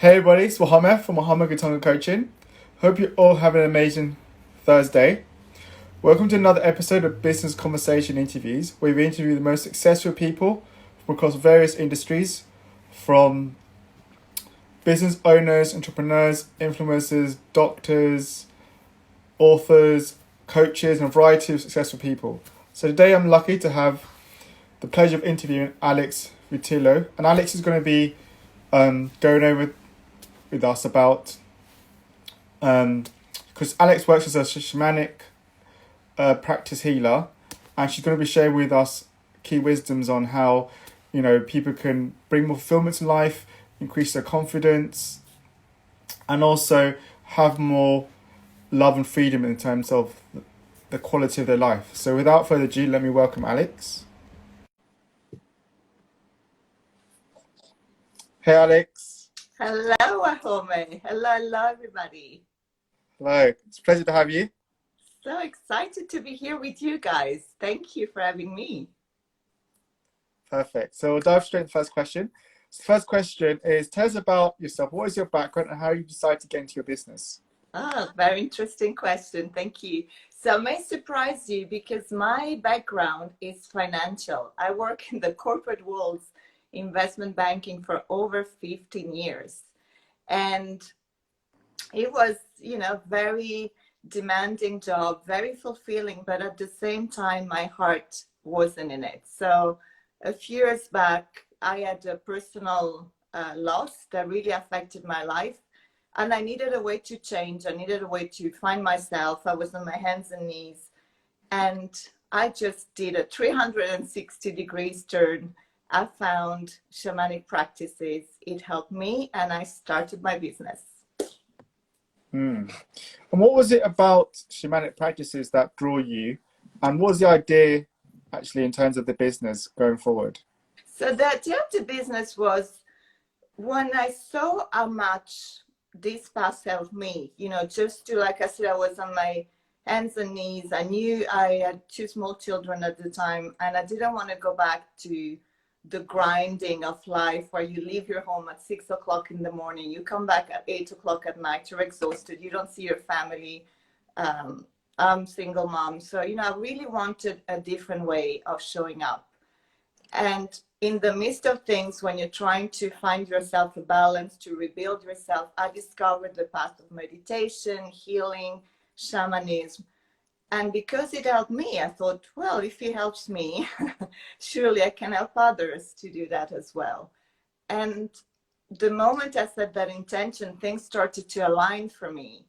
Hey everybody, it's Wahome from Wahome Gitonga Coaching. Hope you all have an amazing Thursday. Welcome to another episode of Business Conversation Interviews, where we interview the most successful people from across various industries, from business owners, entrepreneurs, influencers, doctors, authors, coaches, and a variety of successful people. So today I'm lucky to have the pleasure of interviewing Alex Vitillo, and Alex is going to be going over with us about because Alex works as a shamanic practice healer, and she's going to be sharing with us key wisdoms on how people can bring more fulfillment to life, increase their confidence, and also have more love and freedom in terms of the quality of their life. So without further ado, let me welcome Alex. Hey Alex. Hello, Wahome. Hello, everybody. Hello, it's a pleasure to have you. So excited to be here with you guys. Thank you for having me. Perfect. So we'll dive straight into the first question. So the first question is, tell us about yourself. What is your background and how you decided to get into your business? Very interesting question. Thank you. So I may surprise you because my background is financial. I work in the corporate world, investment banking for over 15 years. And it was, very demanding job, very fulfilling, but at the same time, my heart wasn't in it. So a few years back, I had a personal loss that really affected my life. And I needed a way to change. I needed a way to find myself. I was on my hands and knees. And I just did a 360 degrees turn. I found shamanic practices. It helped me, and I started my business. And what was it about shamanic practices that drew you? And what was the idea actually in terms of the business going forward? So the idea of the business was when I saw how much this past helped me, just to, like I said, I was on my hands and knees. I knew I had two small children at the time, and I didn't want to go back to the grinding of life where you leave your home at 6 o'clock in the morning, you come back at 8 o'clock at night, you're exhausted, you don't see your family. I'm single mom. So, I really wanted a different way of showing up. And in the midst of things, when you're trying to find yourself a balance, to rebuild yourself, I discovered the path of meditation, healing, shamanism. And because it helped me, I thought, well, if it helps me, surely I can help others to do that as well. And the moment I set that intention, things started to align for me.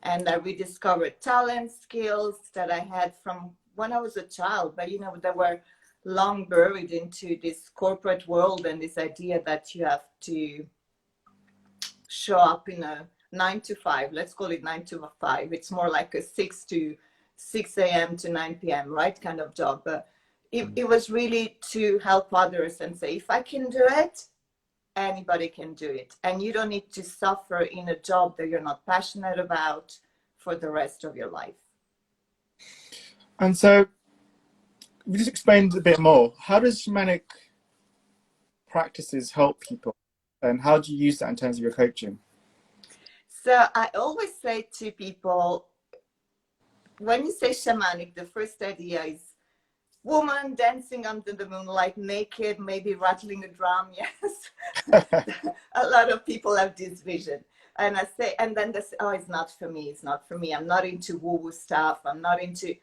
And I rediscovered talents, skills that I had from when I was a child, but, they were long buried into this corporate world and this idea that you have to show up in a 9 to 5, let's call it 9 to 5. It's more like a 6 a.m. to 9 p.m., right, kind of job. But it was really to help others and say, if I can do it, anybody can do it. And you don't need to suffer in a job that you're not passionate about for the rest of your life. And so, we just explained a bit more. How does shamanic practices help people? And how do you use that in terms of your coaching? So I always say to people, when you say shamanic, the first idea is woman dancing under the moonlight, naked, maybe rattling a drum. Yes. A lot of people have this vision. And I say, and then they say, oh, it's not for me. It's not for me. I'm not into woo-woo stuff. I'm not into,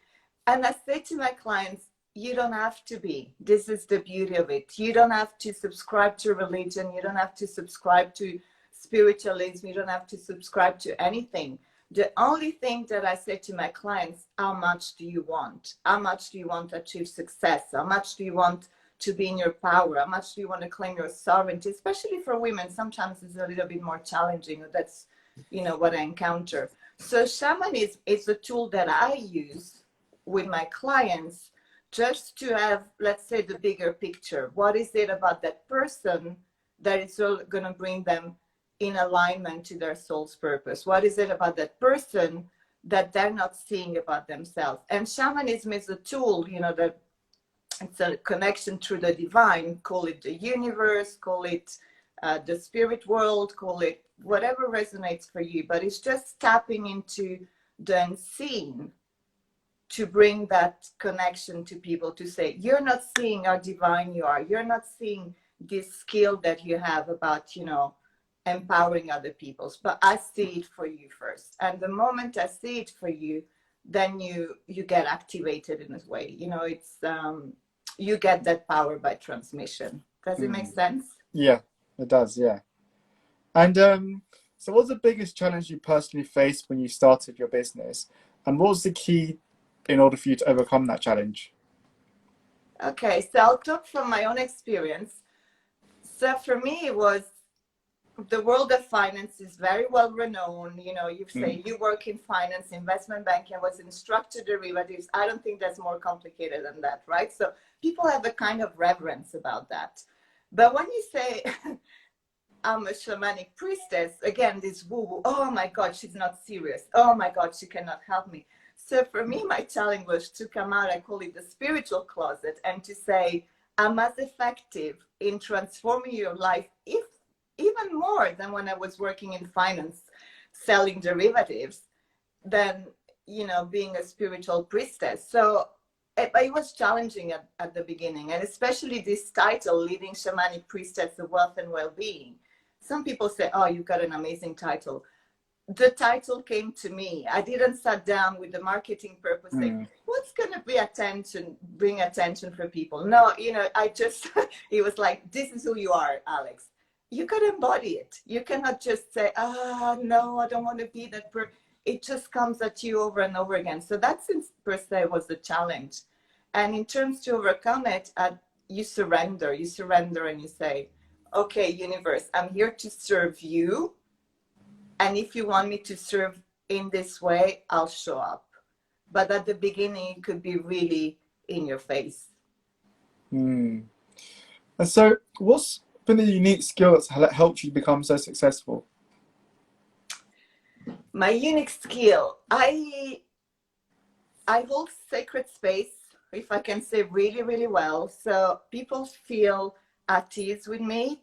and I say to my clients, you don't have to be. This is the beauty of it. You don't have to subscribe to religion. You don't have to subscribe to spiritualism. You don't have to subscribe to anything. The only thing that I say to my clients, how much do you want? How much do you want to achieve success? How much do you want to be in your power? How much do you want to claim your sovereignty? Especially for women, sometimes it's a little bit more challenging. That's, what I encounter. So shamanism is a tool that I use with my clients just to have, let's say, the bigger picture. What is it about that person that is going to bring them in alignment to their soul's purpose? What is it about that person that they're not seeing about themselves? And shamanism is a tool, that it's a connection through the divine, call it the universe, call it the spirit world, call it whatever resonates for you, but it's just tapping into the unseen to bring that connection to people, to say, you're not seeing how divine you are. You're not seeing this skill that you have about, you know, empowering other people, but I see it for you first. And the moment I see it for you, then you get activated in this way. You know, it's you get that power by transmission. Does it make sense? Yeah, it does. Yeah. And so what's the biggest challenge you personally faced when you started your business, and what was the key in order for you to overcome that challenge? Okay, so I'll talk from my own experience. So for me, it was, the world of finance is very well renowned. You know, you say you work in finance, investment banking. I was in structured derivatives. I don't think that's more complicated than that, right? So people have a kind of reverence about that. But when you say I'm a shamanic priestess, again, this woo-woo, oh my God, she's not serious. Oh my God, she cannot help me. So for me, my challenge was to come out, I call it the spiritual closet, and to say, I'm as effective in transforming your life, if even more than when I was working in finance, selling derivatives, than, you know, being a spiritual priestess. So it was challenging at the beginning, and especially this title, Leading Shamanic Priestess of Wealth and Wellbeing. Some people say, oh, you've got an amazing title. The title came to me. I didn't sit down with the marketing purpose saying, what's going to bring attention for people? No, you know, I just, it was like, this is who you are, Alex. You got to embody it. You cannot just say, no, I don't want to be that person. It just comes at you over and over again. So that, since per se, was the challenge. And in terms to overcome it, you surrender and you say, okay, universe, I'm here to serve you. And if you want me to serve in this way, I'll show up. But at the beginning, it could be really in your face. And so what's been a unique skill that's helped you become so successful? My unique skill, I hold sacred space, if I can say, really, really well. So people feel at ease with me.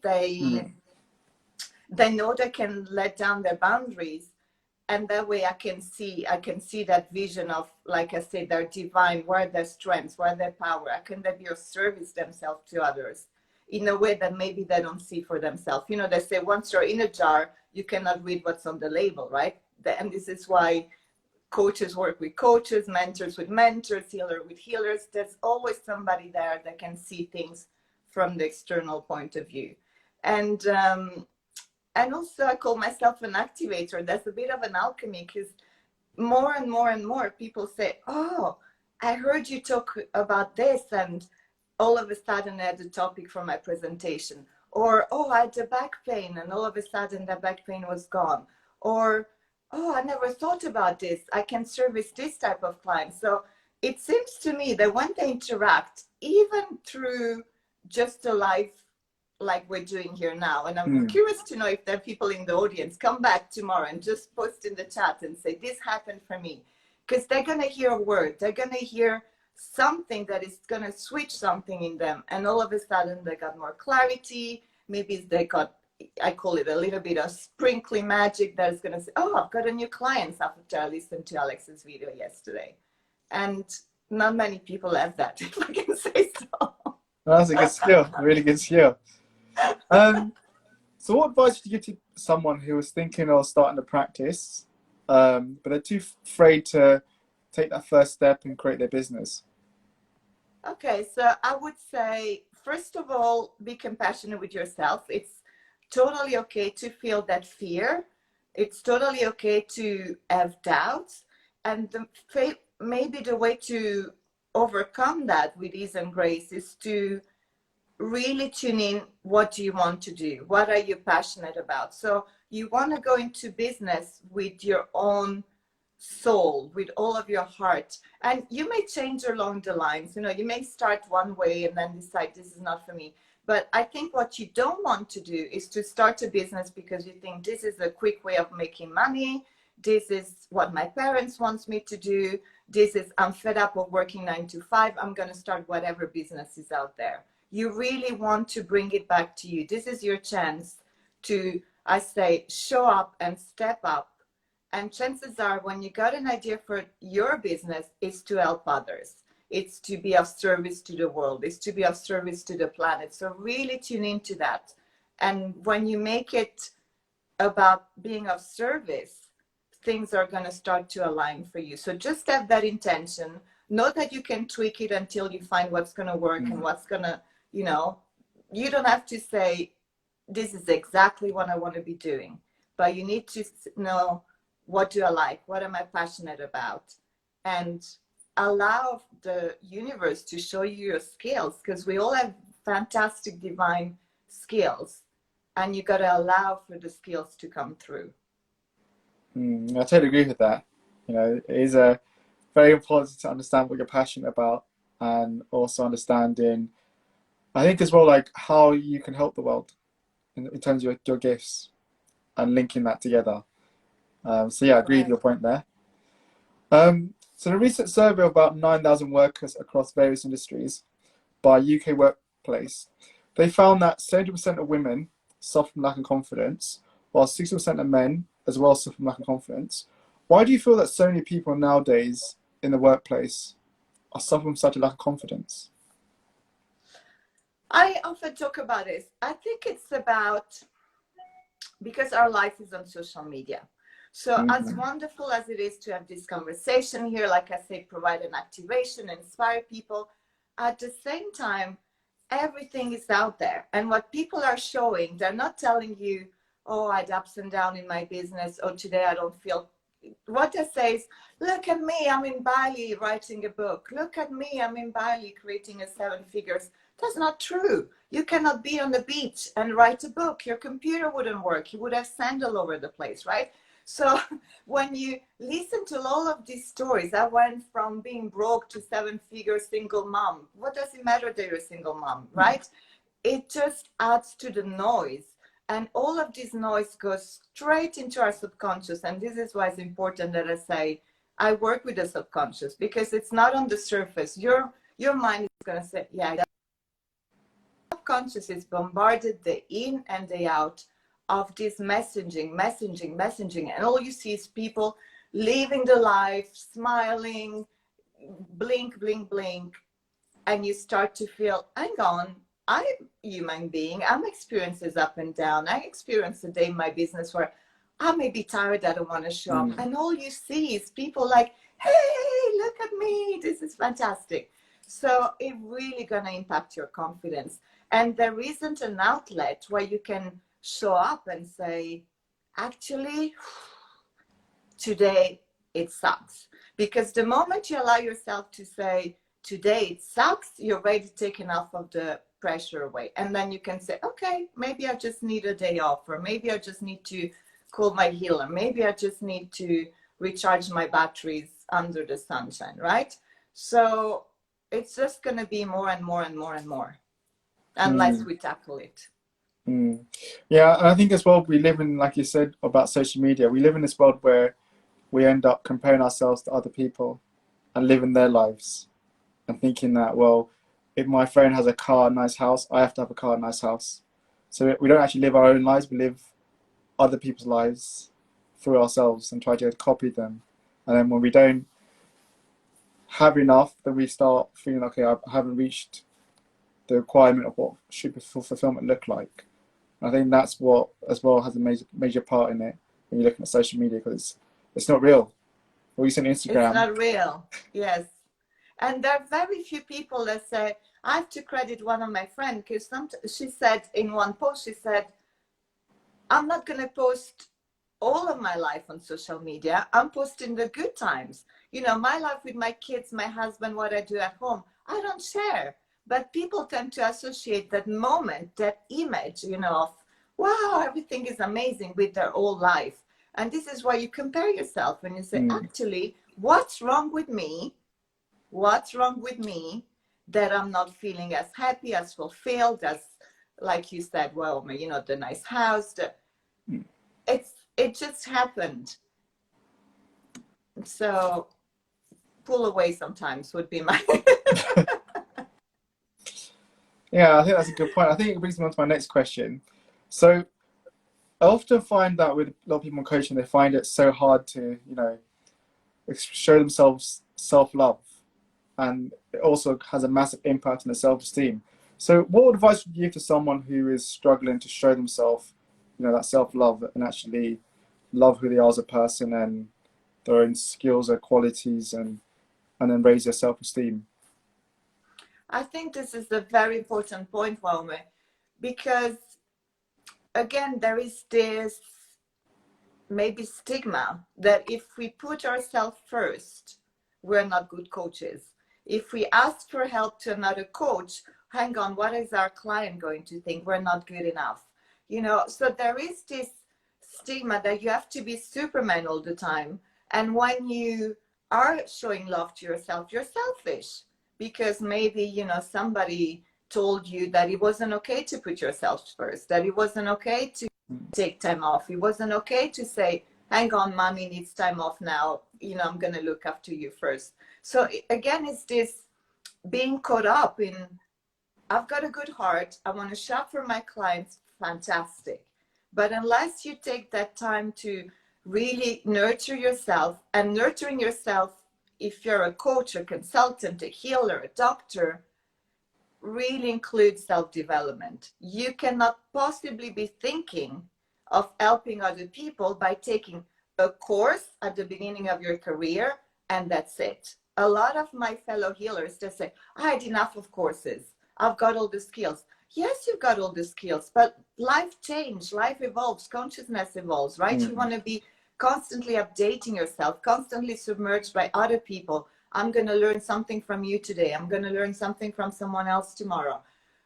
They know they can let down their boundaries, and that way I can see that vision of, like I said, their divine, where their strengths, where their power. I can be of service themselves to others in a way that maybe they don't see for themselves. You know, they say once you're in a jar, you cannot read what's on the label, right? And this is why coaches work with coaches, mentors with mentors, healer with healers. There's always somebody there that can see things from the external point of view. And also I call myself an activator. That's a bit of an alchemy, because more and more and more people say, oh, I heard you talk about this, and all of a sudden I had a topic for my presentation. Or, oh, I had a back pain, and all of a sudden that back pain was gone. Or, oh, I never thought about this. I can service this type of client. So it seems to me that when they interact, even through just a live like we're doing here now, and I'm curious to know if there are people in the audience, come back tomorrow and just post in the chat and say, this happened for me. Because they're going to hear a word. They're going to hear something that is going to switch something in them. And all of a sudden they got more clarity. Maybe they got, I call it a little bit of sprinkly magic that is going to say, oh, I've got a new client after I listened to Alex's video yesterday. And not many people have that, if I can say so. That's a good skill, a really good skill. So what advice would you give to someone who was thinking of starting a practice, but they're too afraid to take that first step and create their business? Okay, so I would say, first of all, be compassionate with yourself. It's totally okay to feel that fear. It's totally okay to have doubts. And maybe the way to overcome that with ease and grace is to really tune in. What do you want to do? What are you passionate about? So you want to go into business with your own soul, with all of your heart, and you may change along the lines. You know, you may start one way and then decide this is not for me. But I think what you don't want to do is to start a business because you think this is a quick way of making money. This is what my parents wants me to do. This is, I'm fed up of working 9 to 5. I'm going to start whatever business is out there. You really want to bring it back to you. This is your chance to, I say, show up and step up. And chances are, when you got an idea for your business, it's to help others. It's to be of service to the world. It's to be of service to the planet. So really tune into that. And when you make it about being of service, things are going to start to align for you. So just have that intention. Know that you can tweak it until you find what's going to work and what's going to, you know, you don't have to say, this is exactly what I want to be doing. But you need to know, what do I like? What am I passionate about? And allow the universe to show you your skills, because we all have fantastic divine skills, and you got to allow for the skills to come through. I totally agree with that. You know, it is very important to understand what you're passionate about, and also understanding, I think as well, like how you can help the world in terms of your gifts and linking that together. So yeah, I agree with your point there. So the recent survey of about 9,000 workers across various industries by UK Workplace, they found that 70% of women suffer from lack of confidence, while 60% of men as well suffer from lack of confidence. Why do you feel that so many people nowadays in the workplace are suffering from such a lack of confidence? I often talk about this. I think it's about, because our life is on social media. So as wonderful as it is to have this conversation here, like I say, provide an activation, inspire people, at the same time, everything is out there. And what people are showing, they're not telling you, oh, I had ups and downs in my business, or today I don't feel. What they say is, look at me, I'm in Bali writing a book. Look at me, I'm in Bali creating a 7 figures. That's not true. You cannot be on the beach and write a book. Your computer wouldn't work. You would have sand all over the place, right? So when you listen to all of these stories, I went from being broke to 7-figure single mom. What does it matter that you're a single mom, right? It just adds to the noise. And all of this noise goes straight into our subconscious. And this is why it's important that I say, I work with the subconscious, because it's not on the surface. Your mind is going to say, yeah, the subconscious is bombarded day in and day out of this messaging. And all you see is people living the life, smiling, blink. And you start to feel, hang on, I'm a human being. I'm experiences up and down. I experience a day in my business where I may be tired, I don't want to show up. And all you see is people like, hey, look at me. This is fantastic. So it really going to impact your confidence. And there isn't an outlet where you can show up and say, actually, today it sucks. Because the moment you allow yourself to say, today it sucks, you're already taken off of the pressure away. And then you can say, okay, maybe I just need a day off, or maybe I just need to cool my heel, or maybe I just need to recharge my batteries under the sunshine, right? So it's just going to be more and more unless we tackle it. Yeah, and I think as well, we live in, like you said about social media, we live in this world where we end up comparing ourselves to other people and living their lives and thinking that, well, if my friend has a car, a nice house, I have to have a car, a nice house. So we don't actually live our own lives, we live other people's lives through ourselves and try to copy them. And then when we don't have enough, then we start feeling, okay, I haven't reached the requirement of what should fulfillment look like. I think that's what as well has a major part in it when you're looking at social media, because it's not real. Or you see on Instagram. It's not real, yes. And there are very few people that say, I have to credit one of my friends, because she said in one post, she said, I'm not going to post all of my life on social media. I'm posting the good times. You know, my life with my kids, my husband, what I do at home, I don't share. But people tend to associate that moment, that image, you know, of, wow, everything is amazing with their whole life. And this is why you compare yourself and you say, actually, what's wrong with me? What's wrong with me that I'm not feeling as happy, as fulfilled, as, like you said, well, you know, the nice house. It just happened. So pull away sometimes would be my... Yeah, I think that's a good point. I think it brings me on to my next question. So I often find that with a lot of people in coaching, they find it so hard to, show themselves self-love, and it also has a massive impact on their self-esteem. So what advice would you give to someone who is struggling to show themselves, that self-love, and actually love who they are as a person and their own skills or qualities, and then raise their self-esteem? I think this is a very important point, Wahome, because again, there is this maybe stigma that if we put ourselves first, we're not good coaches. If we ask for help to another coach, hang on, what is our client going to think? We're not good enough. So there is this stigma that you have to be Superman all the time. And when you are showing love to yourself, you're selfish because maybe, somebody told you that it wasn't okay to put yourself first, that it wasn't okay to take time off. It wasn't okay to say, hang on, mommy needs time off now. I'm going to look after you first. So again, it's this being caught up in, I've got a good heart. I want to shop for my clients. Fantastic. But unless you take that time to really nurture yourself, and nurturing yourself, if you're a coach, a consultant, a healer, a doctor, really includes self-development. You cannot possibly be thinking of helping other people by taking a course at the beginning of your career and that's it. A lot of my fellow healers, they say, I had enough of courses. I've got all the skills. Yes, you've got all the skills, but life changes, life evolves, consciousness evolves, right? You want to be constantly updating yourself, constantly submerged by other people. I'm going to learn something from you today. I'm going to learn something from someone else tomorrow.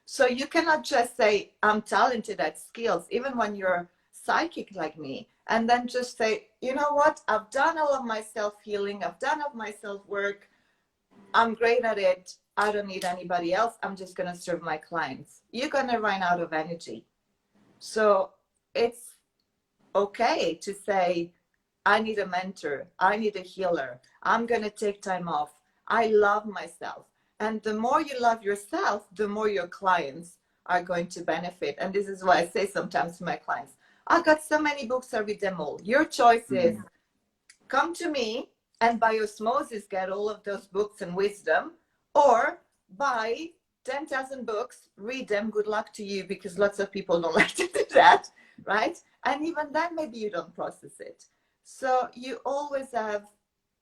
So you cannot just say, I'm talented at skills, even when you're psychic like me, and then just say, you know what? I've done all of my self-healing. I've done all of my self-work. I'm great at it. I don't need anybody else. I'm just going to serve my clients. You're going to run out of energy. So it's okay to say, I need a mentor. I need a healer. I'm going to take time off. I love myself. And the more you love yourself, the more your clients are going to benefit. And this is why I say sometimes to my clients, I've got so many books, I read them all. Your choice is come to me and by osmosis get all of those books and wisdom, or buy 10,000 books, read them, good luck to you, because lots of people don't like to do that, right? And even then, maybe you don't process it. So you always have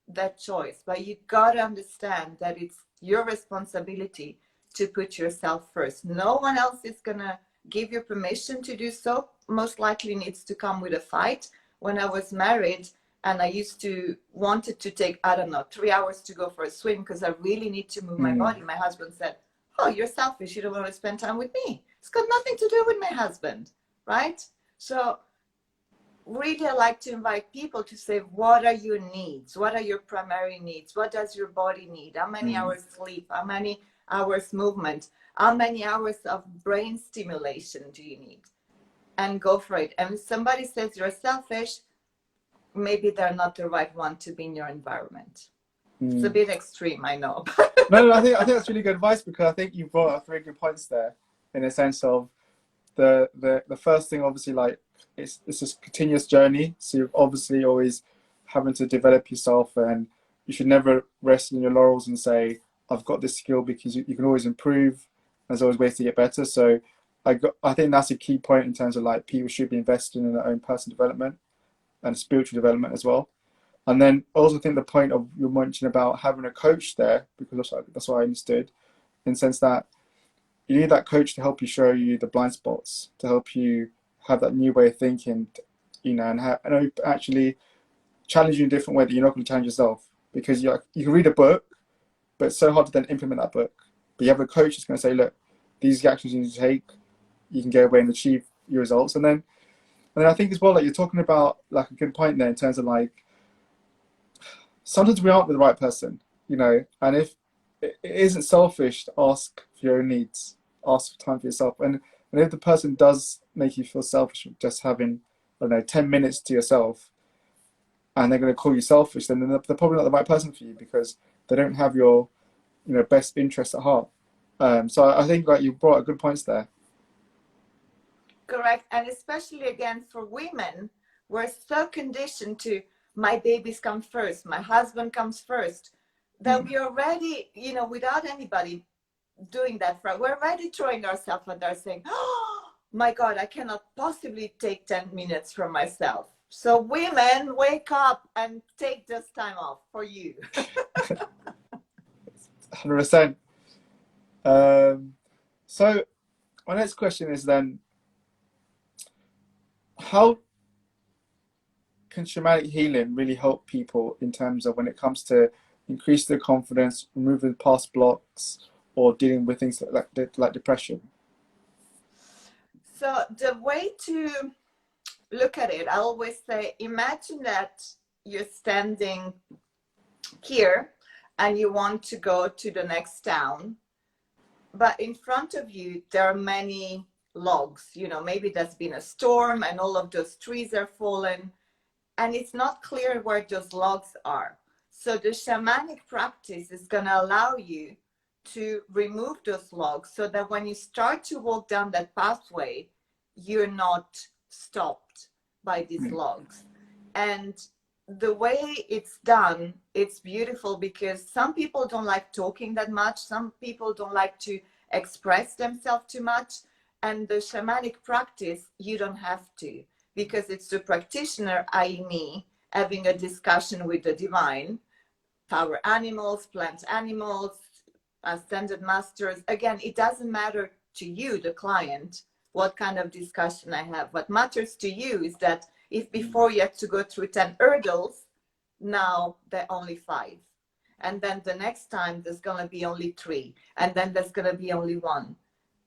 that choice, but you got to understand that it's your responsibility to put yourself first. No one else is going to give you permission to do so. Most likely needs to come with a fight. When I was married and I used to wanted to take, I don't know, 3 hours to go for a swim because I really need to move my body. My husband said, oh, you're selfish. You don't want to spend time with me. It's got nothing to do with my husband, right? So really, I like to invite people to say, what are your needs? What are your primary needs? What does your body need? How many hours sleep? How many hours movement? How many hours of brain stimulation do you need? And go for it. And if somebody says you're selfish, maybe they're not the right one to be in your environment. It's a bit extreme, I know. No, I think that's really good advice, because I think you brought up 3 good points there, in a sense of the first thing, obviously, like it's this continuous journey. So you're obviously always having to develop yourself, and you should never rest in your laurels and say, I've got this skill, because you can always improve. There's always ways to get better. So I think that's a key point in terms of like people should be investing in their own personal development and spiritual development as well. And then I also think the point of you mentioned about having a coach there, because that's what I understood, in the sense that you need that coach to help you show you the blind spots, to help you have that new way of thinking, and actually challenge you in a different way that you're not going to challenge yourself. Because you can read a book, but it's so hard to then implement that book. But you have a coach that's going to say, look, these actions you need to take, you can go away and achieve your results. And then I think as well, like you're talking about, like a good point there in terms of like, sometimes we aren't with the right person, and if it isn't selfish to ask for your own needs, ask for time for yourself. And if the person does make you feel selfish with just having, I don't know, 10 minutes to yourself, and they're going to call you selfish, then they're probably not the right person for you, because they don't have your, best interest at heart. So I think like you brought up good points there. Correct. And especially again for women, we're so conditioned to my babies come first, my husband comes first, that we already, you know, without anybody doing that for, we're already throwing ourselves out there saying, oh my God, I cannot possibly take 10 minutes for myself. So women, wake up and take this time off for you. 100%. So my next question is then, how can shamanic healing really help people in terms of when it comes to increase their confidence, removing past blocks, or dealing with things like depression? So the way to look at it, I always say, imagine that you're standing here and you want to go to the next town, but in front of you there are many logs. You know, maybe there's been a storm and all of those trees are fallen, and it's not clear where those logs are. So the shamanic practice is going to allow you to remove those logs so that when you start to walk down that pathway, you're not stopped by these logs. And the way it's done, it's beautiful because some people don't like talking that much. Some people don't like to express themselves too much. And the shamanic practice, you don't have to, because it's the practitioner, i.e. me, having a discussion with the divine, power animals, plant animals, ascended masters. Again, it doesn't matter to you, the client, what kind of discussion I have. What matters to you is that if before you had to go through 10 hurdles, now there are only 5. And then the next time there's going to be only 3. And then there's going to be only 1.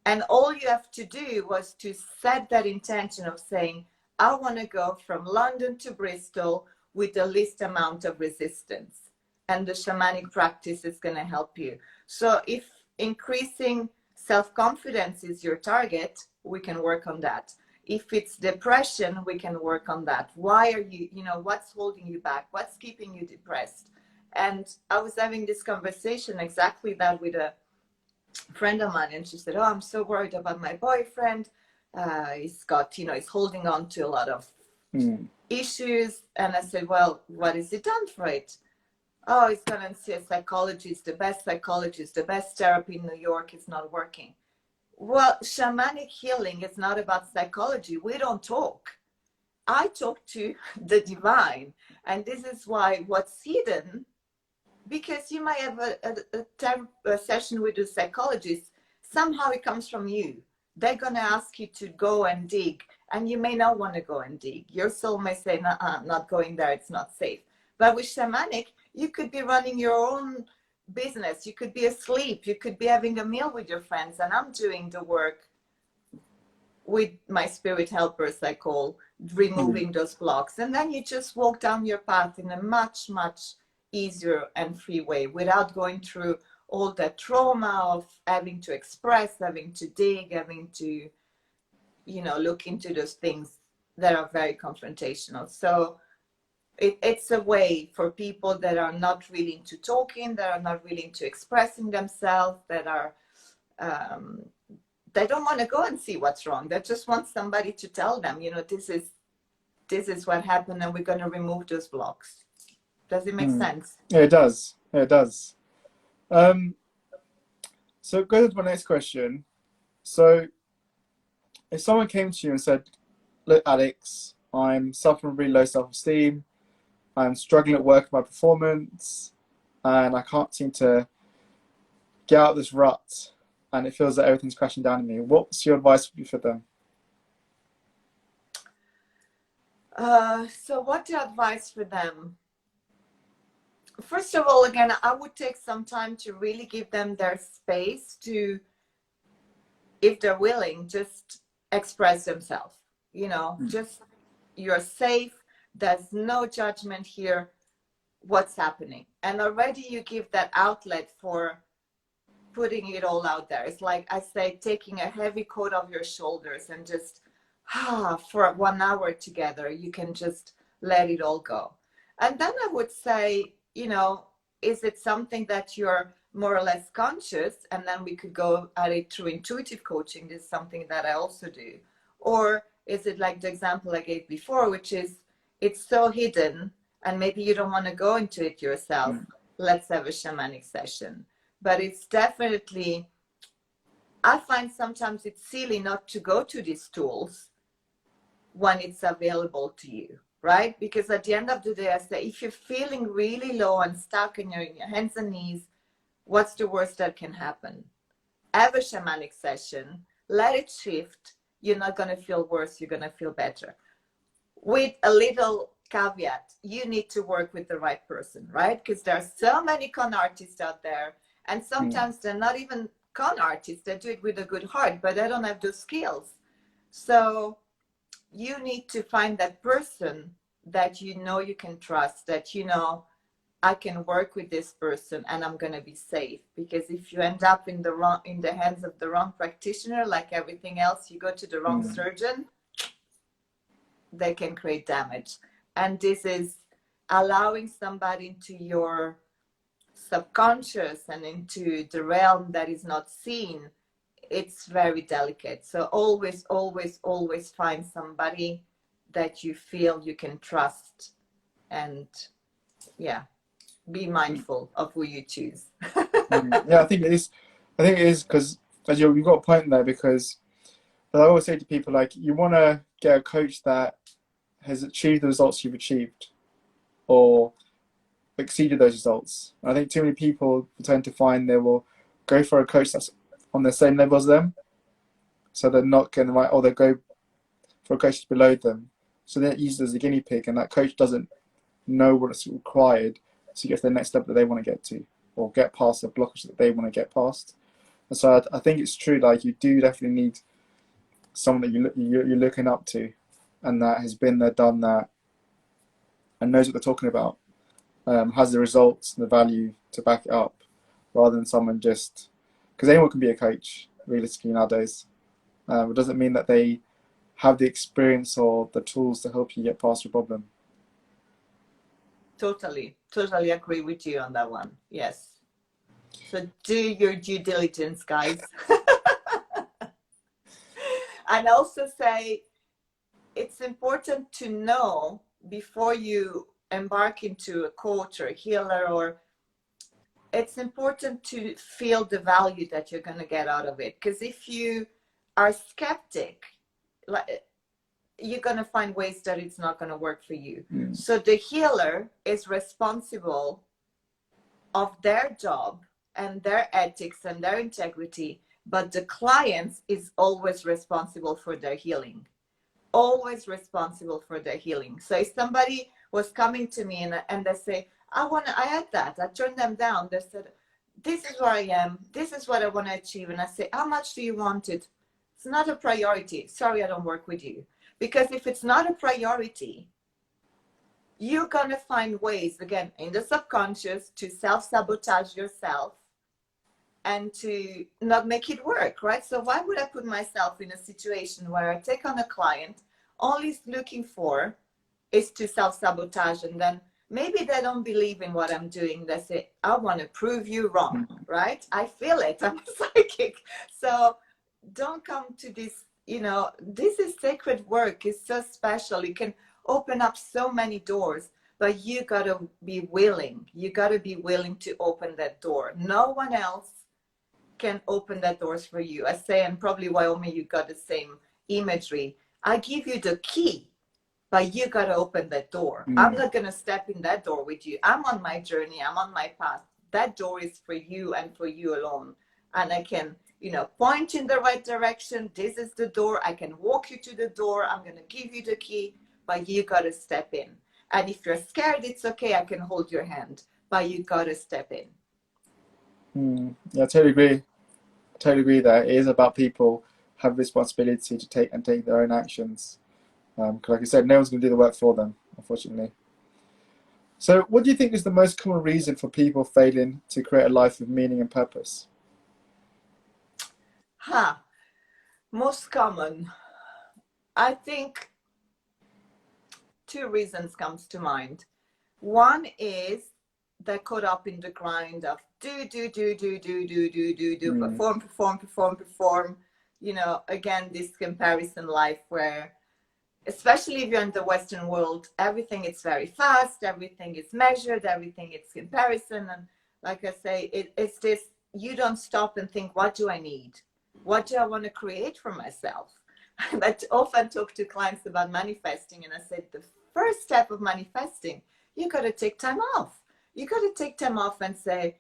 And all you have to do was to set that intention of saying, I want to go from London to Bristol with the least amount of resistance. And the shamanic practice is going to help you. So if increasing self-confidence is your target, we can work on that. If it's depression, we can work on that. Why are you, you know, what's holding you back? What's keeping you depressed? And I was having this conversation exactly that with a friend of mine, and she said, oh, I'm so worried about my boyfriend. He's got, you know, he's holding on to a lot of issues. And I said, well, what has he done for it? Oh, he's going to see a psychologist, the best psychologist, the best therapy in New York is not working. Well, shamanic healing is not about psychology. We don't talk. I talk to the divine. And this is why what's hidden, because you might have a session with a psychologist, somehow it comes from you. They're going to ask you to go and dig, and you may not want to go and dig. Your soul may say, no, I'm not going there, it's not safe. But with shamanic, you could be running your own business, you could be asleep, you could be having a meal with your friends, and I'm doing the work with my spirit helpers, I call, removing those blocks. And then you just walk down your path in a much, much easier and free way without going through all that trauma of having to express, having to dig, having to, you know, look into those things that are very confrontational. So it's a way for people that are not really into talking, that are not really into expressing themselves, that are they don't want to go and see what's wrong. They just want somebody to tell them, you know, this is what happened, and we're going to remove those blocks. Does it make sense? Yeah, it does. Yeah, it does. So go to my next question. So if someone came to you and said, look, Alex, I'm suffering really low self-esteem, I'm struggling at work with my performance, and I can't seem to get out of this rut, and it feels like everything's crashing down on me, what's your advice for them? So what's your advice for them? First of all, again, I would take some time to really give them their space to, if they're willing, just express themselves. You know, just, you're safe. There's no judgment here. What's happening? And already you give that outlet for putting it all out there. It's like I say, taking a heavy coat off your shoulders and just, for 1 hour together, you can just let it all go. And then I would say, you know, is it something that you're more or less conscious? And then we could go at it through intuitive coaching. This is something that I also do. Or is it like the example I gave before, which is it's so hidden and maybe you don't want to go into it yourself? Let's have a shamanic session. But it's definitely, I find sometimes it's silly not to go to these tools when it's available to you, right? Because at the end of the day, I say, if you're feeling really low and stuck and you're in your hands and knees, what's the worst that can happen? Have a shamanic session, let it shift. You're not going to feel worse, you're going to feel better. With a little caveat, you need to work with the right person, right? Because there are so many con artists out there, and sometimes they're not even con artists, they do it with a good heart, but they don't have those skills. So you need to find that person that you know you can trust, that you know, I can work with this person and I'm going to be safe. Because if you end up in the hands of the wrong practitioner, like everything else, you go to the wrong surgeon, they can create damage. And this is allowing somebody into your subconscious and into the realm that is not seen. It's very delicate. So always, always, always find somebody that you feel you can trust, and be mindful of who you choose. Yeah, I think it is. I think it is because, as you've got a point there, because I always say to people, like, you want to get a coach that has achieved the results you've achieved or exceeded those results. And I think too many people tend to find they will go for a coach that's on the same level as them, so they're not getting the right, or they go for a coach that's below them, so they're used as a guinea pig, and that coach doesn't know what's required to get to the next step that they want to get to, or get past the blockage that they want to get past. And so I think it's true, like, you do definitely need someone that you're looking up to, and that has been there, done that, and knows what they're talking about, has the results and the value to back it up, rather than someone just, because anyone can be a coach realistically nowadays. It doesn't mean that they have the experience or the tools to help you get past your problem. Totally agree with you on that one. Yes. So do your due diligence, guys. And also say, it's important to know before you embark into a coach or a healer, or it's important to feel the value that you're going to get out of it. Because if you are skeptic, like, you're going to find ways that it's not going to work for you. So the healer is responsible of their job and their ethics and their integrity, but the client is always responsible for their healing. Always responsible for their healing. So if somebody was coming to me and they say, I had that, I turned them down. They said, this is where I am, this is what I want to achieve. And I say, how much do you want it? It's not a priority. Sorry, I don't work with you. Because if it's not a priority, you're going to find ways, again, in the subconscious, to self-sabotage yourself and to not make it work, right? So why would I put myself in a situation where I take on a client, all he's looking for is to self-sabotage, and then maybe they don't believe in what I'm doing. They say, I want to prove you wrong, right? I feel it. I'm psychic. So don't come to this, this is sacred work. It's so special. It can open up so many doors, but you got to be willing. You got to be willing to open that door. No one else can open that doors for you. I say, and probably Wahome, you got the same imagery. I give you the key, but you got to open that door. I'm not going to step in that door with you. I'm on my journey. I'm on my path. That door is for you and for you alone. And I can, point in the right direction. This is the door. I can walk you to the door. I'm going to give you the key, but you got to step in. And if you're scared, it's okay. I can hold your hand, but you got to step in. Yeah, I totally agree. That it is about people have responsibility to take their own actions. Like I said, no one's going to do the work for them, unfortunately. So what do you think is the most common reason for people failing to create a life with meaning and purpose? Most common. I think 2 reasons comes to mind. One is they're caught up in the grind of do, perform. you know, again, this comparison life where, especially if you're in the Western world, everything is very fast, everything is measured, everything is comparison. And like I say, it's this, you don't stop and think, what do I need? What do I want to create for myself? And I often talk to clients about manifesting, and I said, the first step of manifesting, you got to take time off. You got to take time off and say,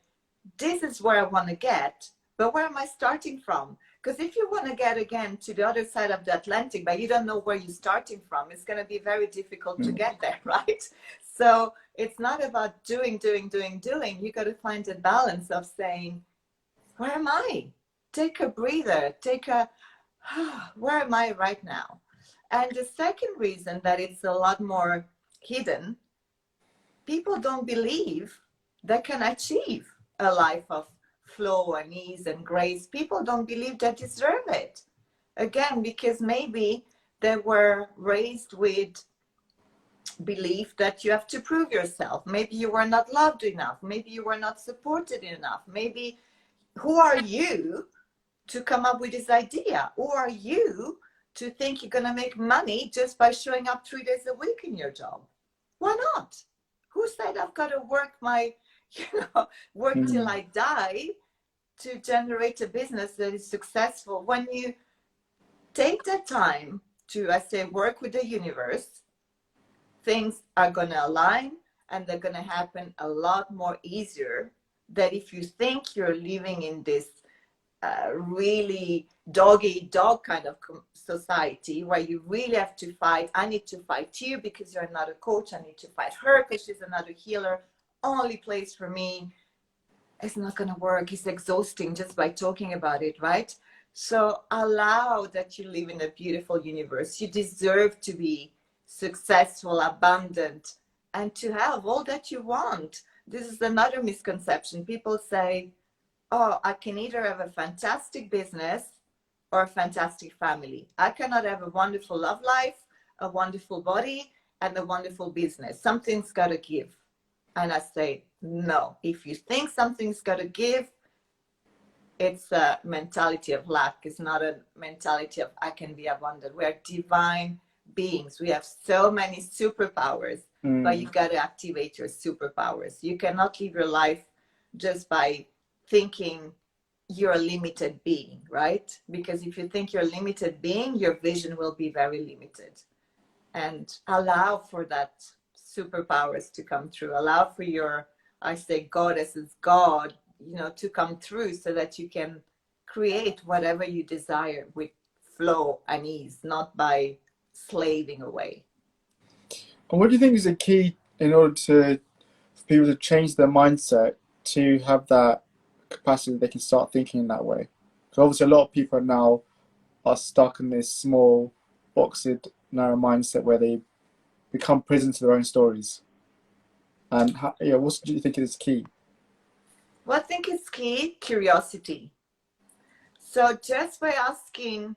this is where I want to get, but where am I starting from? Because if you want to get again to the other side of the Atlantic, but you don't know where you're starting from, it's going to be very difficult to get there, right? So it's not about doing. You got to find a balance of saying, where am I? Take a breather, where am I right now? And the second reason that it's a lot more hidden, people don't believe they can achieve a life of flow and ease and grace. People don't believe they deserve it. Again, because maybe they were raised with belief that you have to prove yourself. Maybe you were not loved enough. Maybe you were not supported enough. Maybe, who are you to come up with this idea? Who are you to think you're going to make money just by showing up 3 days a week in your job? Why not? Who said I've got to work till I die to generate a business that is successful? When you take the time to, I say, work with the universe, things are going to align and they're going to happen a lot more easier than if you think you're living in this really dog-eat-dog kind of society where you really have to fight. I need to fight you because you're not a coach. I need to fight her because she's another healer. Only place for me. It's not going to work. It's exhausting just by talking about it, right? So allow that you live in a beautiful universe. You deserve to be successful, abundant, and to have all that you want. This is another misconception. People say, oh, I can either have a fantastic business or a fantastic family. I cannot have a wonderful love life, a wonderful body, and a wonderful business. Something's got to give. And I say, no. If you think something's got to give, it's a mentality of lack. It's not a mentality of I can be abundant. We are divine beings. We have so many superpowers, but you got to activate your superpowers. You cannot live your life just by thinking you're a limited being, right? Because if you think you're a limited being, your vision will be very limited. And allow for that superpowers to come through. Allow for your, I say, goddesses, God, to come through so that you can create whatever you desire with flow and ease, not by slaving away. And what do you think is the key in order for people to change their mindset to have that capacity they can start thinking in that way? Because obviously a lot of people now are stuck in this small, boxed, narrow mindset where they become prison to their own stories. And what do you think is key? Well, I think it's key, curiosity. So just by asking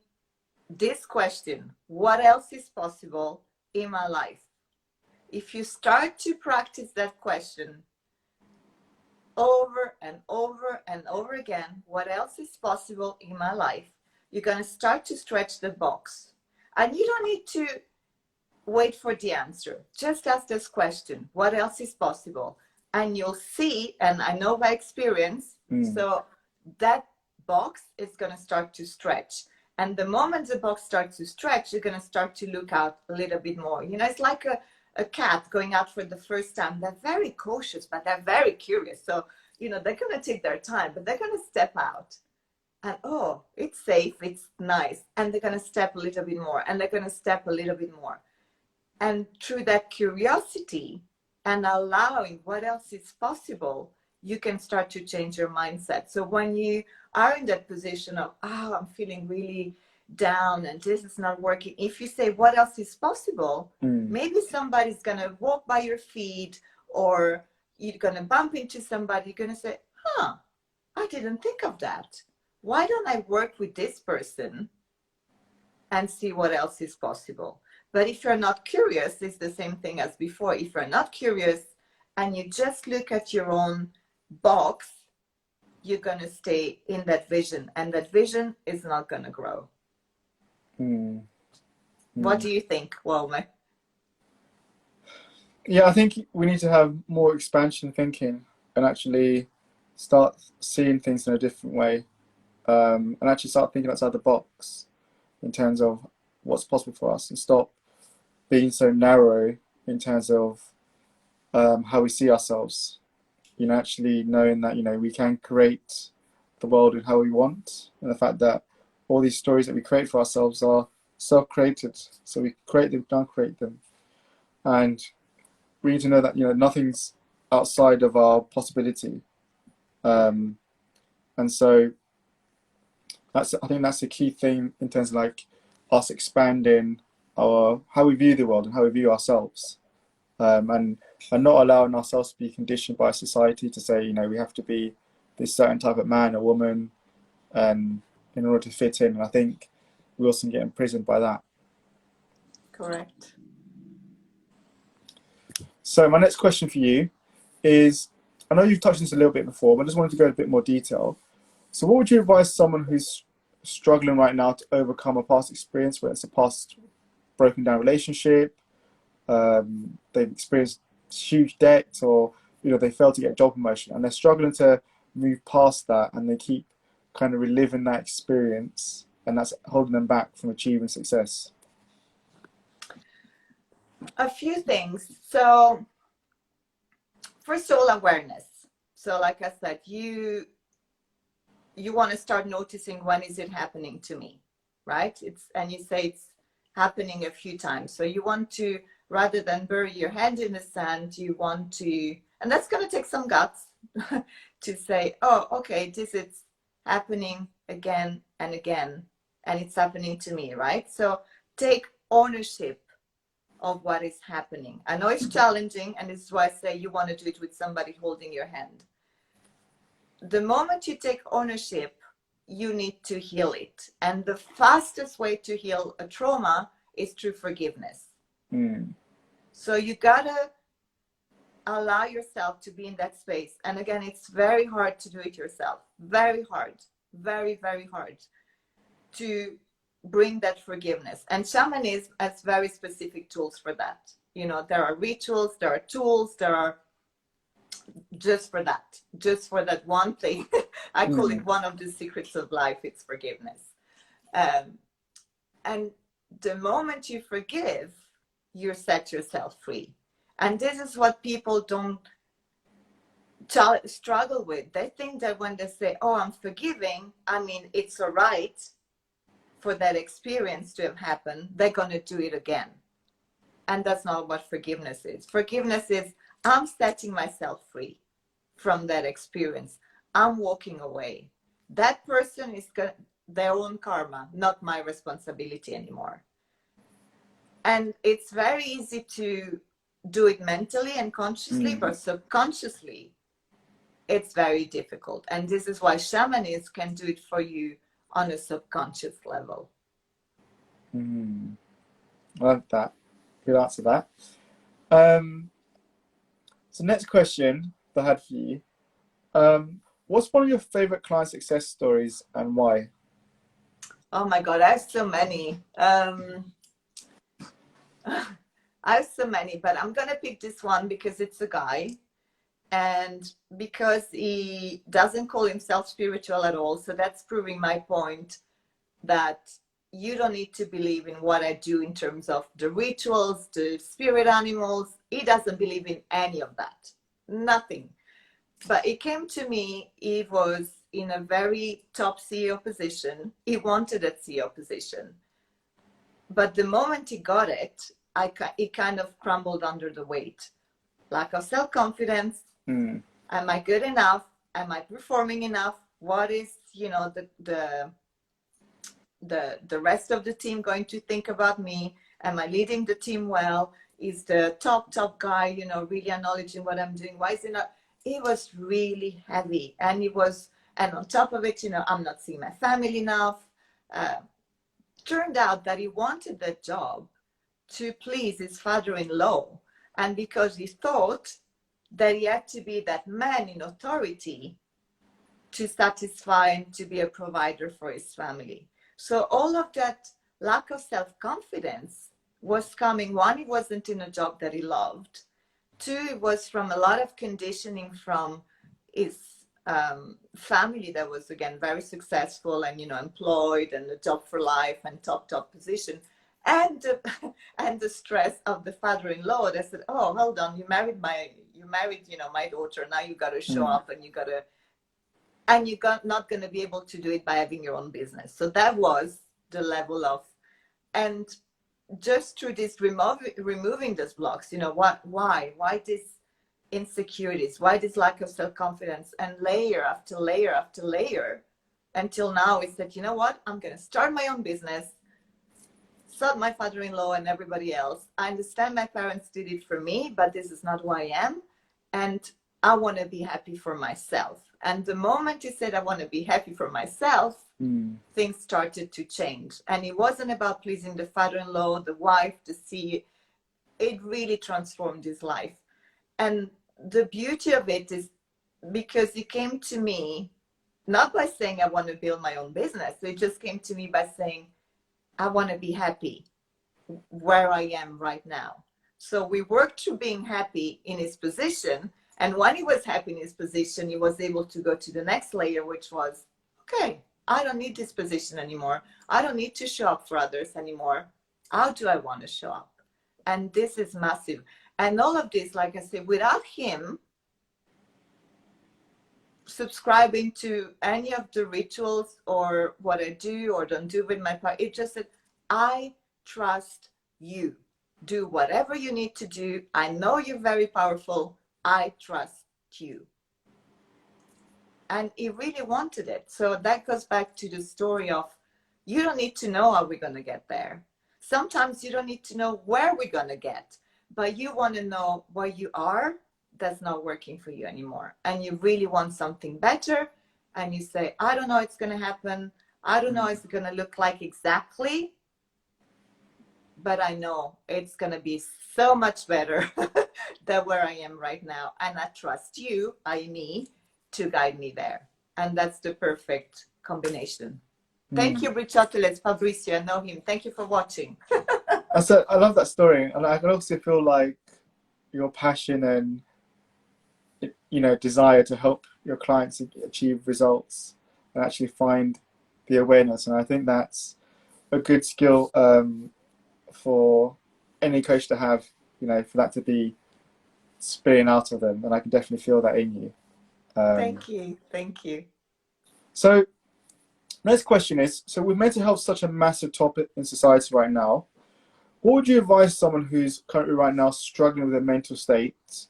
this question, what else is possible in my life? If you start to practice that question over and over and over again, what else is possible in my life? You're going to start to stretch the box. And you don't need to wait for the answer. Just ask this question, what else is possible? And you'll see, and I know by experience, so that box is going to start to stretch. And the moment the box starts to stretch, you're going to start to look out a little bit more. It's like a cat going out for the first time. They're very cautious, but they're very curious. So, they're going to take their time, but they're going to step out. And, oh, it's safe, it's nice. And they're going to step a little bit more. And they're going to step a little bit more. And through that curiosity and allowing what else is possible, you can start to change your mindset. So when you are in that position of, I'm feeling really down and this is not working, if you say, what else is possible? Maybe somebody's going to walk by your feet, or you're going to bump into somebody. You're going to say, I didn't think of that. Why don't I work with this person and see what else is possible? But if you're not curious, it's the same thing as before. If you're not curious and you just look at your own box, you're going to stay in that vision, and that vision is not going to grow. Mm. What do you think, Wahome? Yeah, I think we need to have more expansion thinking and actually start seeing things in a different way, and actually start thinking outside the box in terms of what's possible for us, and stop being so narrow in terms of how we see ourselves. You know, actually knowing that, you know, we can create the world in how we want, and the fact that all these stories that we create for ourselves are self-created. So we create them, don't create them, and we need to know that, you know, nothing's outside of our possibility. And so I think that's the key thing in terms of like us expanding our how we view the world and how we view ourselves, and not allowing ourselves to be conditioned by society to say, you know, we have to be this certain type of man or woman, in order to fit in. And I think we also get imprisoned by that. Correct. So my next question for you is, I know you've touched on this a little bit before, but I just wanted to go into a bit more detail. So what would you advise someone who's struggling right now to overcome a past experience, whether it's a past broken down relationship, they've experienced huge debt, or, you know, they failed to get a job promotion and they're struggling to move past that, and they keep kind of reliving that experience, and that's holding them back from achieving success? A few things. So first of all, awareness. So like I said, you want to start noticing, when is it happening to me, right? And you say it's happening a few times. So you want to, rather than bury your head in the sand, you want to, and that's going to take some guts to say, oh, okay, this is happening again and again, and it's happening to me, right? So take ownership of what is happening. I know it's challenging, and this is why I say you want to do it with somebody holding your hand. The moment you take ownership, you need to heal it. And the fastest way to heal a trauma is through forgiveness. So you gotta allow yourself to be in that space. And again, it's very hard to do it yourself. Very hard. Very, very hard to bring that forgiveness. And shamanism has very specific tools for that. You know, there are rituals, there are tools, there are just for that one thing. I call it one of the secrets of life. It's forgiveness. And the moment you forgive, you set yourself free. And this is what people don't struggle with. They think that when they say, oh, I'm forgiving, I mean, it's all right for that experience to have happened, they're going to do it again. And that's not what forgiveness is. Forgiveness is, I'm setting myself free from that experience. I'm walking away. That person is their own karma, not my responsibility anymore. And it's very easy to do it mentally and consciously, but subconsciously, it's very difficult. And this is why shamanists can do it for you on a subconscious level. I like that. Good answer to that. So next question that I had for you. What's one of your favorite client success stories and why? Oh my God, I have so many. I have so many, but I'm going to pick this one because it's a guy, and because he doesn't call himself spiritual at all. So that's proving my point that you don't need to believe in what I do in terms of the rituals, the spirit animals. He doesn't believe in any of that. Nothing. But he came to me, he was in a very top CEO position. He wanted a CEO position. But the moment he got it, it kind of crumbled under the weight. Lack of self-confidence. Am I good enough? Am I performing enough? What is, you know, the rest of the team going to think about me? Am I leading the team well? Is the top guy, you know, really acknowledging what I'm doing? Why is it not? It was really heavy. And on top of it, you know, I'm not seeing my family enough. Turned out that he wanted that job to please his father-in-law, and because he thought that he had to be that man in authority to satisfy and to be a provider for his family. So all of that lack of self-confidence was coming. One, he wasn't in a job that he loved. Two, it was from a lot of conditioning from his family that was, again, very successful and, you know, employed and a job for life and top position. And and the stress of the father-in-law that said, oh, hold on, you married, you know, my daughter. Now you got to show up, and you're not going to be able to do it by having your own business. So that was the level of, and just through this removing those blocks, you know, why this insecurities, why this lack of self-confidence, and layer after layer after layer, until now it's that, you know what, I'm going to start my own business. Sod my father-in-law and everybody else. I understand my parents did it for me, but this is not who I am. And I want to be happy for myself. And the moment you said, I want to be happy for myself, things started to change. And it wasn't about pleasing the father-in-law, the wife, the CEO. It really transformed his life. And the beauty of it is because it came to me, not by saying I want to build my own business. It just came to me by saying, I want to be happy where I am right now. So we worked to being happy in his position. And when he was happy in his position, he was able to go to the next layer, which was, okay, I don't need this position anymore. I don't need to show up for others anymore. How do I want to show up? And this is massive. And all of this, like I said, without him subscribing to any of the rituals or what I do or don't do with my part, it just said, I trust you. Do whatever you need to do. I know you're very powerful. I trust you. And he really wanted it. So that goes back to the story of, you don't need to know how we're going to get there. Sometimes you don't need to know where we're going to get, but you want to know where you are. That's not working for you anymore, and you really want something better, and you say, I don't know it's going to happen, I don't know it's going to look like exactly, but I know it's going to be so much better than where I am right now, and I trust you, me, to guide me there. And that's the perfect combination. Thank you, Bricciotoles, Fabrizio. I know him. Thank you for watching. I love that story, and I can also feel like your passion and, you know, desire to help your clients achieve results and actually find the awareness. And I think that's a good skill for any coach to have, you know, for that to be spilling out of them. And I can definitely feel that in you. Thank you. So next question is, so with mental health such a massive topic in society right now, what would you advise someone who's currently right now struggling with their mental state,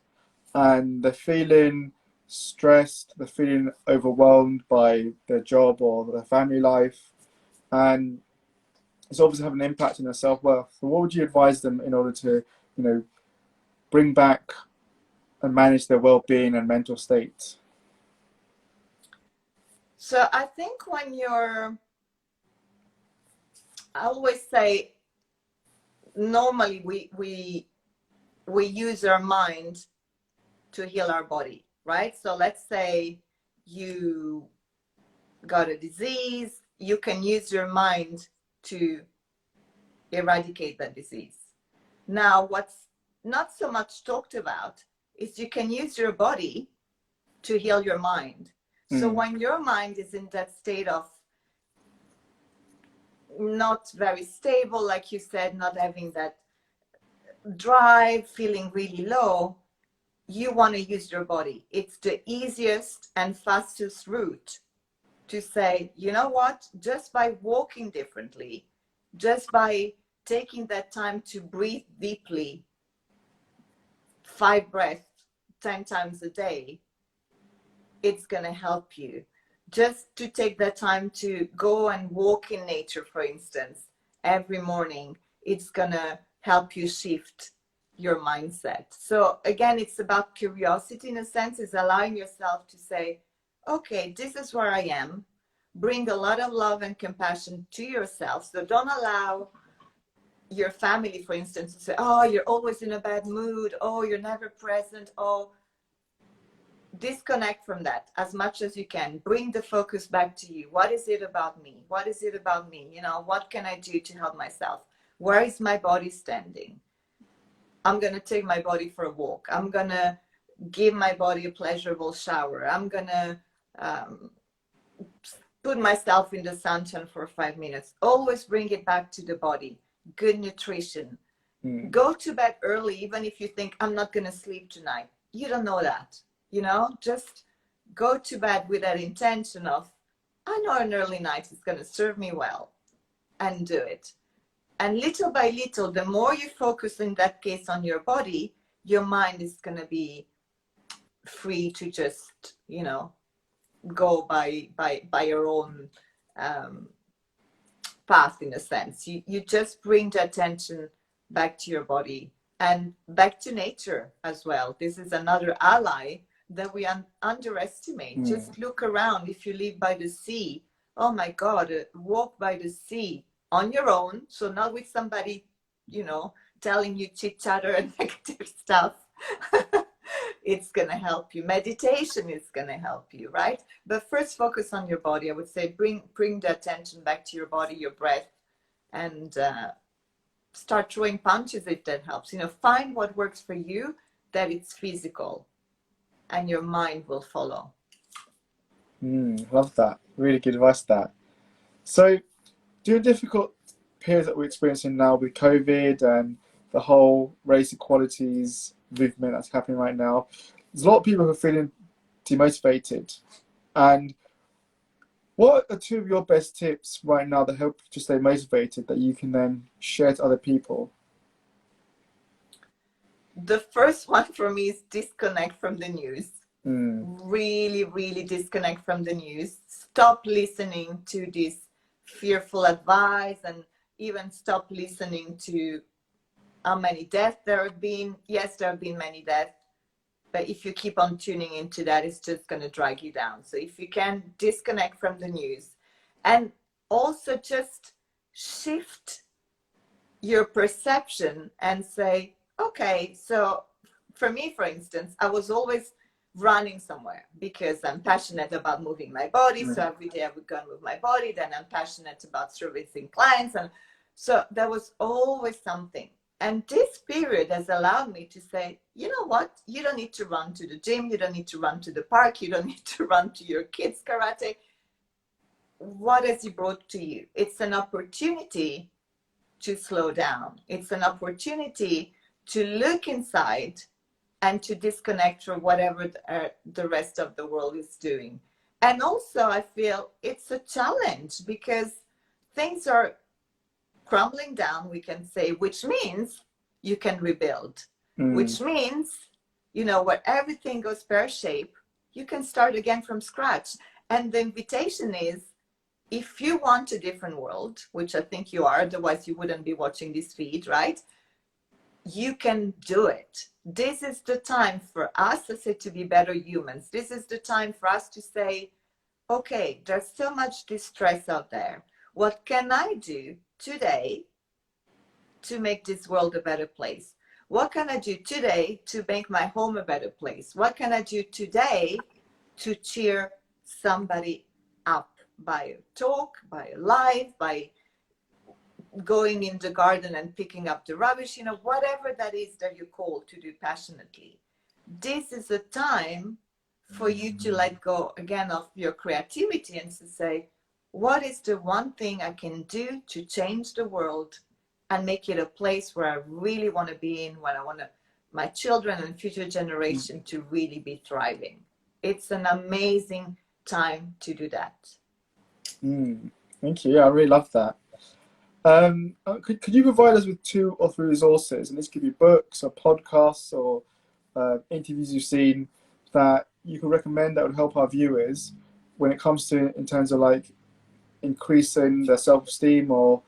and they're feeling stressed, they're feeling overwhelmed by their job or their family life, and it's obviously having an impact on their self-worth? So what would you advise them in order to, you know, bring back and manage their well-being and mental state? So I think I always say, normally we use our mind to heal our body, right? So let's say you got a disease, you can use your mind to eradicate that disease. Now, what's not so much talked about is you can use your body to heal your mind. So when your mind is in that state of not very stable, like you said, not having that drive, feeling really low, you want to use your body. It's the easiest and fastest route to say, you know what, just by walking differently, just by taking that time to breathe deeply, 5 breaths 10 times a day, it's going to help you. Just to take that time to go and walk in nature, for instance, every morning, it's going to help you shift your mindset. So again, it's about curiosity in a sense, is allowing yourself to say, okay, this is where I am. Bring a lot of love and compassion to yourself. So don't allow your family, for instance, to say, oh, you're always in a bad mood. Oh, you're never present. Oh, disconnect from that as much as you can. Bring the focus back to you. What is it about me? What is it about me? You know, what can I do to help myself? Where is my body standing? I'm going to take my body for a walk. I'm going to give my body a pleasurable shower. I'm going to put myself in the sunshine for 5 minutes. Always bring it back to the body. Good nutrition. Go to bed early, even if you think, I'm not going to sleep tonight. You don't know that. You know, just go to bed with that intention of, I know an early night is going to serve me well, and do it. And little by little, the more you focus in that case on your body, your mind is going to be free to just, you know, go by your own path, in a sense. You just bring the attention back to your body and back to nature as well. This is another ally that we underestimate. Just look around. If you live by the sea, oh my God, walk by the sea on your own. So not with somebody, you know, telling you chit chatter and negative stuff. It's going to help you. Meditation is going to help you, right? But first focus on your body. I would say bring the attention back to your body, your breath, and start throwing punches if that helps. You know, find what works for you, that it's physical, and your mind will follow. Love that. Really good advice, that. So during difficult periods that we're experiencing now with COVID and the whole race equalities movement that's happening right now, there's a lot of people who are feeling demotivated. And what are two of your best tips right now that help you to stay motivated that you can then share to other people? The first one for me is disconnect from the news. Really, really disconnect from the news. Stop listening to this fearful advice, and even stop listening to how many deaths there have been. Yes, there have been many deaths, but if you keep on tuning into that, it's just going to drag you down. So if you can disconnect from the news, and also just shift your perception and say, okay, so for me, for instance, I was always running somewhere because I'm passionate about moving my body. So every day I would go and move my body. Then I'm passionate about servicing clients. And so there was always something. And this period has allowed me to say, you know what? You don't need to run to the gym. You don't need to run to the park. You don't need to run to your kids' karate. What has it brought to you? It's an opportunity to slow down. It's an opportunity to look inside and to disconnect from whatever the rest of the world is doing. And also, I feel it's a challenge because things are crumbling down, we can say, which means you can rebuild, which means, you know, where everything goes pear-shaped, you can start again from scratch. And the invitation is, if you want a different world, which I think you are, otherwise you wouldn't be watching this feed, right? You can do it. This is the time for us, I say, to be better humans. This is the time for us to say, okay, there's so much distress out there. What can I do today to make this world a better place? What can I do today to make my home a better place? What can I do today to cheer somebody up by a talk, by a live, by going in the garden and picking up the rubbish, you know, whatever that is that you call to do passionately. This is a time for you to let go again of your creativity and to say, what is the one thing I can do to change the world and make it a place where I really want to be in, when I want my children and future generation to really be thriving. It's an amazing time to do that. Thank you. Yeah, I really love that. Could you provide us with 2 or 3 resources, and this could be books or podcasts or interviews you've seen that you can recommend that would help our viewers when it comes to, in terms of like increasing their self-esteem, or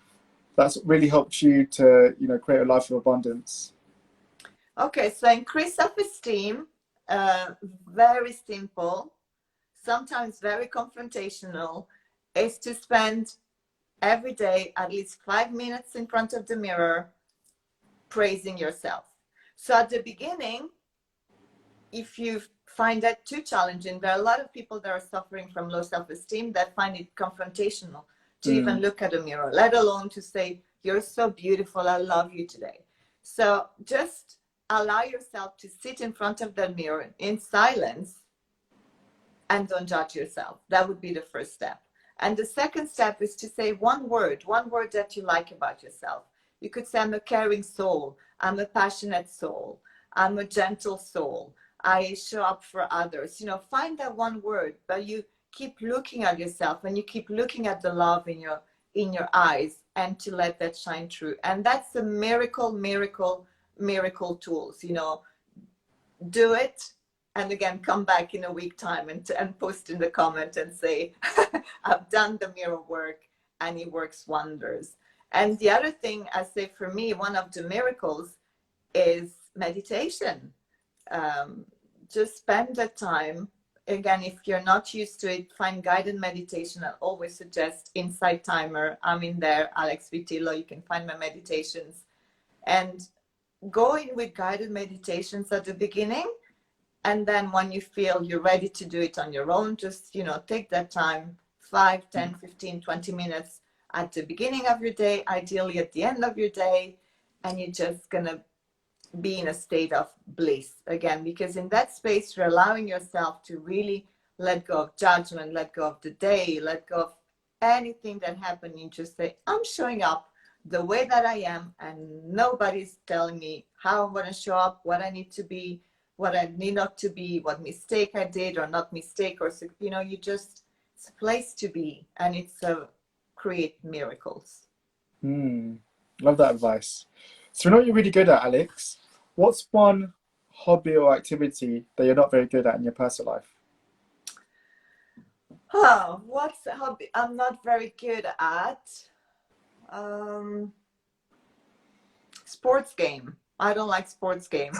that's really helped you to, you know, create a life of abundance? Okay, so increase self-esteem, very simple, sometimes very confrontational, is to spend every day at least 5 minutes in front of the mirror praising yourself. So at the beginning, if you find that too challenging, there are a lot of people that are suffering from low self-esteem that find it confrontational to even look at a mirror, let alone to say, you're so beautiful, I love you today. So just allow yourself to sit in front of the mirror in silence and don't judge yourself. That would be the first step. And the second step is to say one word that you like about yourself. You could say, I'm a caring soul, I'm a passionate soul, I'm a gentle soul, I show up for others. You know, find that one word, but you keep looking at yourself and you keep looking at the love in your eyes, and to let that shine through. And that's a miracle tools, you know. Do it, and again, come back in a week time and post in the comment and say, I've done the mirror work and it works wonders. And the other thing I say, for me, one of the miracles is meditation. Just spend the time. Again, if you're not used to it, find guided meditation. I always suggest Insight Timer. I'm in there, Alex Vitillo. You can find my meditations. And go in with guided meditations at the beginning. And then when you feel you're ready to do it on your own, just, you know, take that time, 5, 10, 15, 20 minutes at the beginning of your day, ideally at the end of your day. And you're just going to be in a state of bliss again, because in that space, you're allowing yourself to really let go of judgment, let go of the day, let go of anything that happened. You just say, I'm showing up the way that I am, and nobody's telling me how I'm going to show up, what I need to be, what I need not to be, what mistake I did or not mistake, or, you know, you just, it's a place to be, and it's a create miracles. Love that advice. So we know what you're really good at, Alex. What's one hobby or activity that you're not very good at in your personal life? Oh, what's a hobby I'm not very good at? Sports game. I don't like sports game.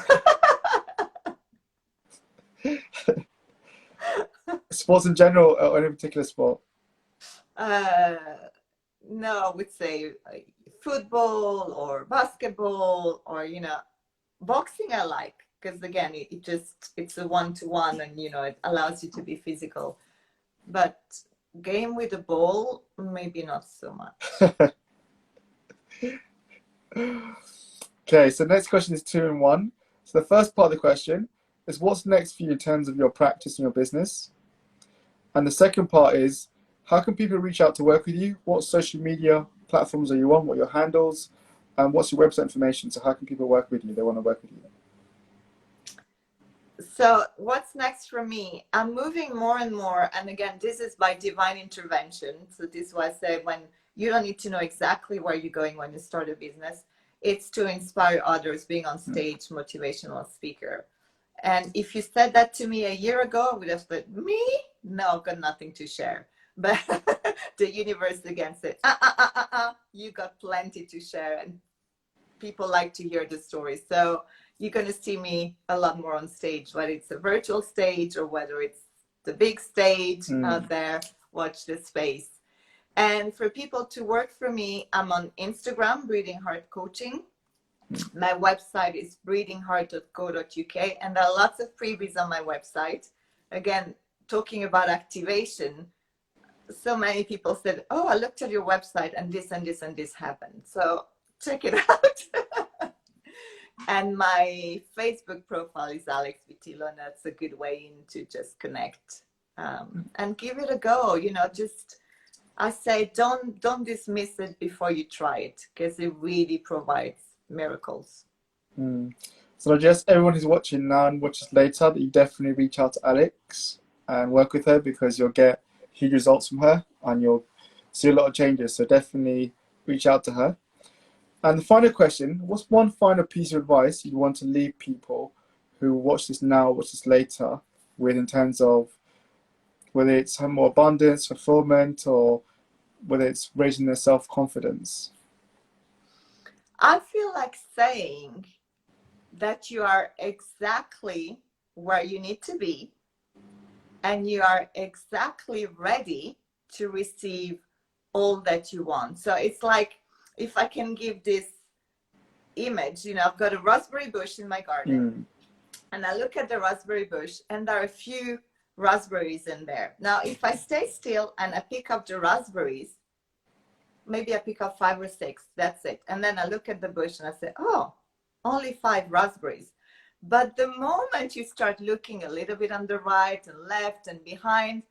Sports in general, or any particular sport? No, I would say football or basketball, or, you know, boxing I like, because again, it's a one-to-one, and, you know, it allows you to be physical. But game with a ball, maybe not so much. Okay, so next question is 2 in 1. So the first part of the question is, what's next for you in terms of your practice and your business? And the second part is, how can people reach out to work with you? What social media platforms are you on? What are your handles? And what's your website information? So how can people work with you? They want to work with you. So what's next for me? I'm moving more and more. And again, this is by divine intervention. So this is why I say, when you don't need to know exactly where you're going when you start a business, it's to inspire others, being on stage, motivational speaker. And if you said that to me a year ago, I would have said, me? No, I've got nothing to share. But the universe again said, you got plenty to share, and people like to hear the stories. So you're going to see me a lot more on stage, whether it's a virtual stage or whether it's the big stage out there. Watch this space. And for people to work for me, I'm on Instagram, Breathing Heart Coaching. My website is breathingheart.co.uk, and there are lots of freebies on my website. Again, talking about activation, so many people said, oh, I looked at your website and this and this and this happened. So check it out. And my Facebook profile is Alex Vitillo, and that's a good way in to just connect and give it a go. You know, just, I say, don't dismiss it before you try it, because it really provides miracles. So I suggest everyone who's watching now and watches later that you definitely reach out to Alex and work with her, because you'll get huge results from her and you'll see a lot of changes. So definitely reach out to her. And the final question, what's one final piece of advice you want to leave people who watch this now, watch this later, with, in terms of whether it's more abundance, fulfillment, or whether it's raising their self-confidence? I feel like saying that you are exactly where you need to be, and you are exactly ready to receive all that you want. So it's like, if I can give this image, you know, I've got a raspberry bush in my garden, and I look at the raspberry bush, and there are a few raspberries in there. Now, if I stay still and I pick up the raspberries, maybe I pick up 5 or 6, that's it. And then I look at the bush and I say, oh, only 5 raspberries. But the moment you start looking a little bit on the right and left and behind,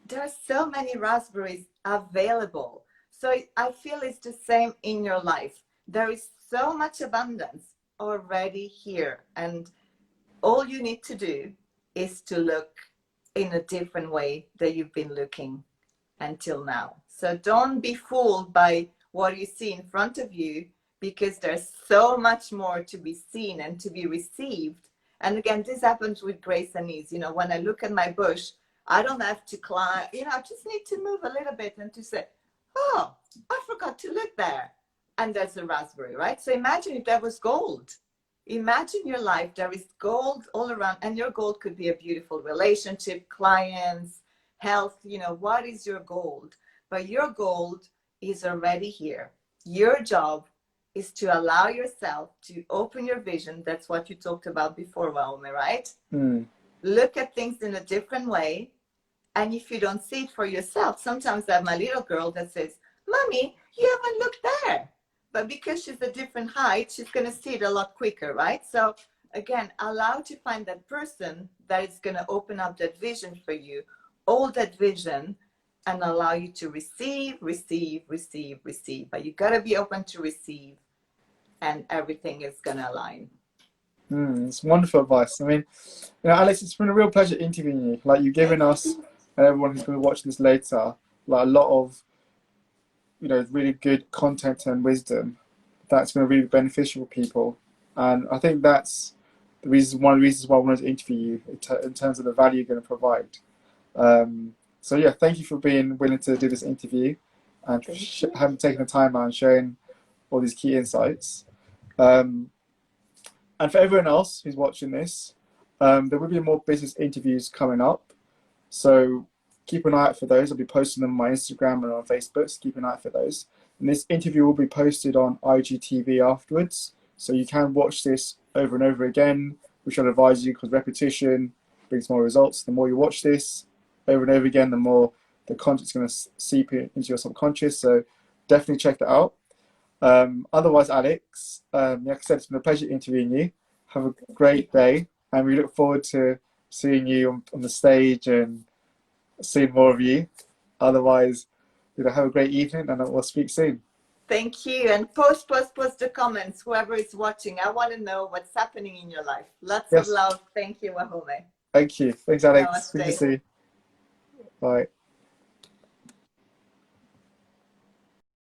there are so many raspberries available. So I feel it's the same in your life. There is so much abundance already here. And all you need to do is to look in a different way that you've been looking until now. So don't be fooled by what you see in front of you, because there's so much more to be seen and to be received. And again, this happens with grace and ease. You know, when I look at my bush, I don't have to climb, you know, I just need to move a little bit and to say, oh, I forgot to look there. And there's a raspberry, right? So imagine if there was gold. Imagine your life, there is gold all around, and your gold could be a beautiful relationship, clients, health, you know, what is your gold? But your gold is already here. Your job is to allow yourself to open your vision. That's what you talked about before, Wahome, right? Look at things in a different way. And if you don't see it for yourself, sometimes I have my little girl that says, Mommy, you haven't looked there. But because she's a different height, she's going to see it a lot quicker, right? So again, allow to find that person that is going to open up that vision for you, hold that vision, and allow you to receive, receive, receive, receive. But you got to be open to receive, and everything is going to align. It's wonderful advice. I mean, you know, Alex, it's been a real pleasure interviewing you. Like, you've given us and everyone who's going to watch this later, like, a lot of, you know, really good content and wisdom that's going to really be beneficial for people. And I think that's the reason, one of the reasons why I wanted to interview you in terms of the value you're going to provide. So yeah, thank you for being willing to do this interview and having taken the time out and sharing all these key insights. And for everyone else who's watching this, there will be more business interviews coming up. So keep an eye out for those. I'll be posting them on my Instagram and on Facebook, so keep an eye out for those. And this interview will be posted on IGTV afterwards. So you can watch this over and over again, which I'll advise you, because repetition brings more results. The more you watch this over and over again, the more the content's going to seep into your subconscious. So definitely check that out. Otherwise, Alex, like I said, it's been a pleasure interviewing you. Have a great day, and we look forward to seeing you on the stage and seeing more of you. Otherwise, you know, have a great evening, and we'll speak soon. Thank you. And post the comments, whoever is watching. I want to know what's happening in your life. Lots of love. Thank you, Wahome. Thank you. Thanks, Alex. Good to see you. Bye.